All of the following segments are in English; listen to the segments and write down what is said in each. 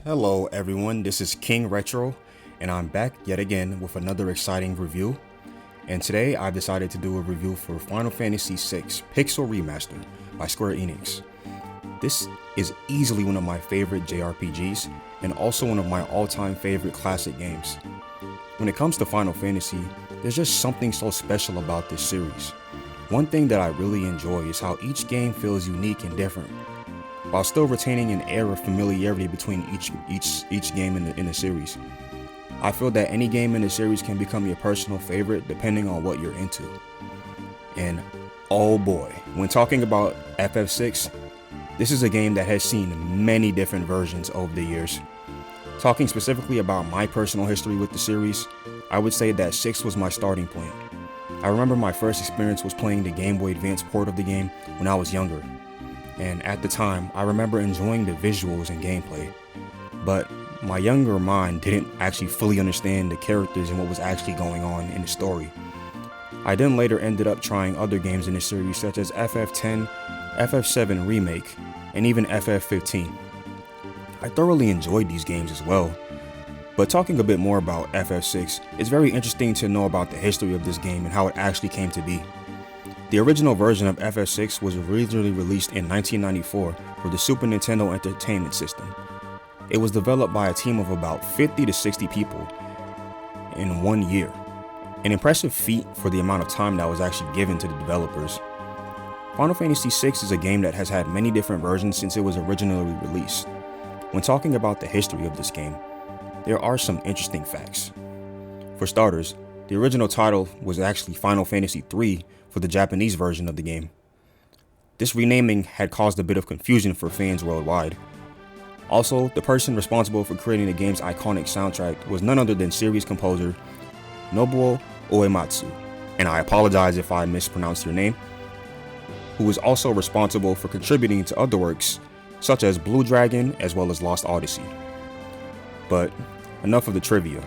Hello everyone, this is King Retro, and I'm back yet again with another exciting review. And today I've decided to do a review for Final Fantasy VI Pixel Remaster by Square Enix. This is easily one of my favorite JRPGs, and also one of my all-time favorite classic games. When it comes to Final Fantasy, there's just something so special about this series. One thing that I really enjoy is how each game feels unique and different, while still retaining an air of familiarity between each game in the series. I feel that any game in the series can become your personal favorite depending on what you're into. And oh boy, when talking about FF6, this is a game that has seen many different versions over the years. Talking specifically about my personal history with the series, I would say that 6 was my starting point. I remember my first experience was playing the Game Boy Advance port of the game when I was younger. And at the time, I remember enjoying the visuals and gameplay, but my younger mind didn't actually fully understand the characters and what was actually going on in the story. I then later ended up trying other games in the series such as FF10, FF7 Remake, and even FF15. I thoroughly enjoyed these games as well, but talking a bit more about FF6, it's very interesting to know about the history of this game and how it actually came to be. The original version of FF6 was originally released in 1994 for the Super Nintendo Entertainment System. It was developed by a team of about 50 to 60 people in 1 year, an impressive feat for the amount of time that was actually given to the developers. Final Fantasy VI is a game that has had many different versions since it was originally released. When talking about the history of this game, there are some interesting facts. For starters, the original title was actually Final Fantasy III for the Japanese version of the game. This renaming had caused a bit of confusion for fans worldwide. Also, the person responsible for creating the game's iconic soundtrack was none other than series composer Nobuo Uematsu, and I apologize if I mispronounced your name, who was also responsible for contributing to other works such as Blue Dragon as well as Lost Odyssey. But enough of the trivia.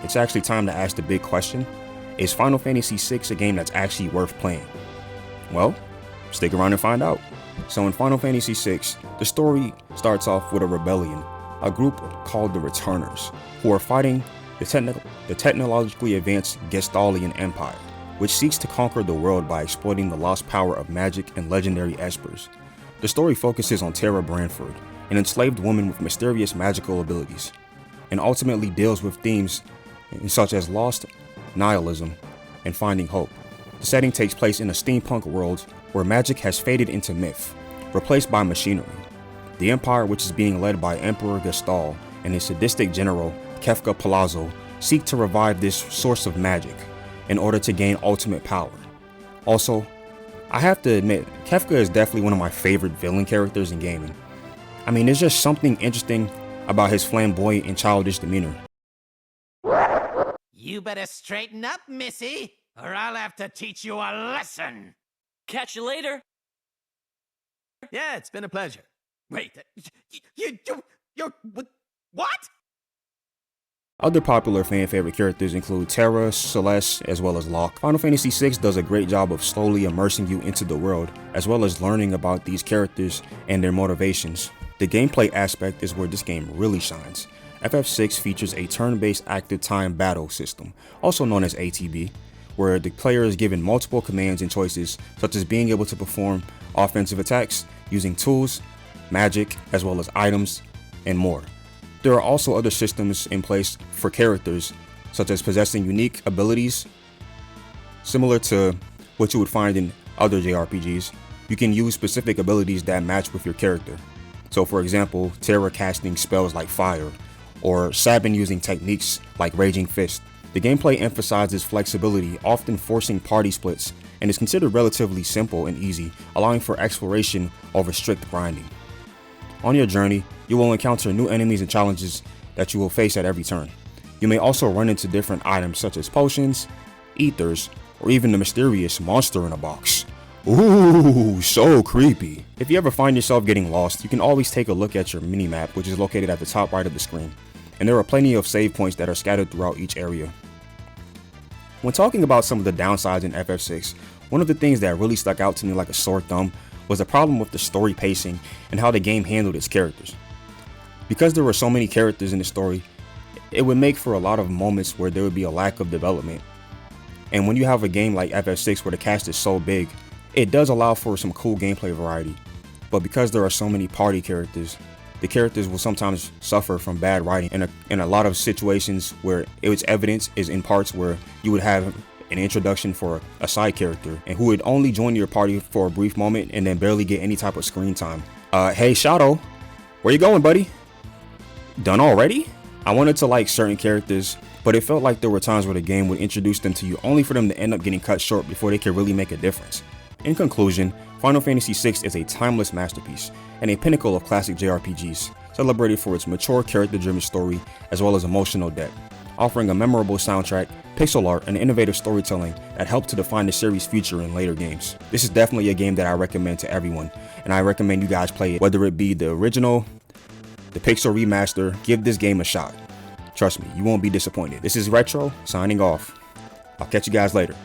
It's actually time to ask the big question: is Final Fantasy VI a game that's actually worth playing? Well, stick around and find out. So in Final Fantasy VI, the story starts off with a rebellion, a group called the Returners, who are fighting the technologically advanced Gestalian Empire, which seeks to conquer the world by exploiting the lost power of magic and legendary espers. The story focuses on Terra Branford, an enslaved woman with mysterious magical abilities, and ultimately deals with themes such as lost, nihilism, and finding hope. The setting takes place in a steampunk world where magic has faded into myth, replaced by machinery. The Empire, which is being led by Emperor Gestal and his sadistic general, Kefka Palazzo, seek to revive this source of magic in order to gain ultimate power. Also, I have to admit, Kefka is definitely one of my favorite villain characters in gaming. I mean, there's just something interesting about his flamboyant and childish demeanor. You better straighten up, Missy, or I'll have to teach you a lesson. Catch you later. Yeah, it's been a pleasure. Wait, you're what? Other popular fan favorite characters include Terra, Celeste, as well as Locke. Final Fantasy VI does a great job of slowly immersing you into the world, as well as learning about these characters and their motivations. The gameplay aspect is where this game really shines. FF6 features a turn-based active time battle system, also known as ATB, where the player is given multiple commands and choices, such as being able to perform offensive attacks, using tools, magic, as well as items, and more. There are also other systems in place for characters, such as possessing unique abilities. Similar to what you would find in other JRPGs, you can use specific abilities that match with your character. So for example, Terra casting spells like fire, or Sabin using techniques like Raging Fist. The gameplay emphasizes flexibility, often forcing party splits, and is considered relatively simple and easy, allowing for exploration over strict grinding. On your journey, you will encounter new enemies and challenges that you will face at every turn. You may also run into different items such as potions, ethers, or even the mysterious monster in a box. Ooh, so creepy. If you ever find yourself getting lost, you can always take a look at your minimap, which is located at the top right of the screen, and there are plenty of save points that are scattered throughout each area. When talking about some of the downsides in FF6, one of the things that really stuck out to me like a sore thumb was the problem with the story pacing and how the game handled its characters. Because there were so many characters in the story, it would make for a lot of moments where there would be a lack of development. And when you have a game like FF6 where the cast is so big, it does allow for some cool gameplay variety. But because there are so many party characters, the characters will sometimes suffer from bad writing, and in a lot of situations where its evidence is in parts where you would have an introduction for a side character and who would only join your party for a brief moment and then barely get any type of screen time. Hey Shadow, where you going, buddy? Done already? I wanted to like certain characters, but it felt like there were times where the game would introduce them to you only for them to end up getting cut short before they could really make a difference. In conclusion, Final Fantasy VI is a timeless masterpiece and a pinnacle of classic JRPGs, celebrated for its mature character-driven story as well as emotional depth, offering a memorable soundtrack, pixel art, and innovative storytelling that helped to define the series' future in later games. This is definitely a game that I recommend to everyone, and I recommend you guys play it, whether it be the original, the pixel remaster. Give this game a shot. Trust me, you won't be disappointed. This is Retro, signing off. I'll catch you guys later.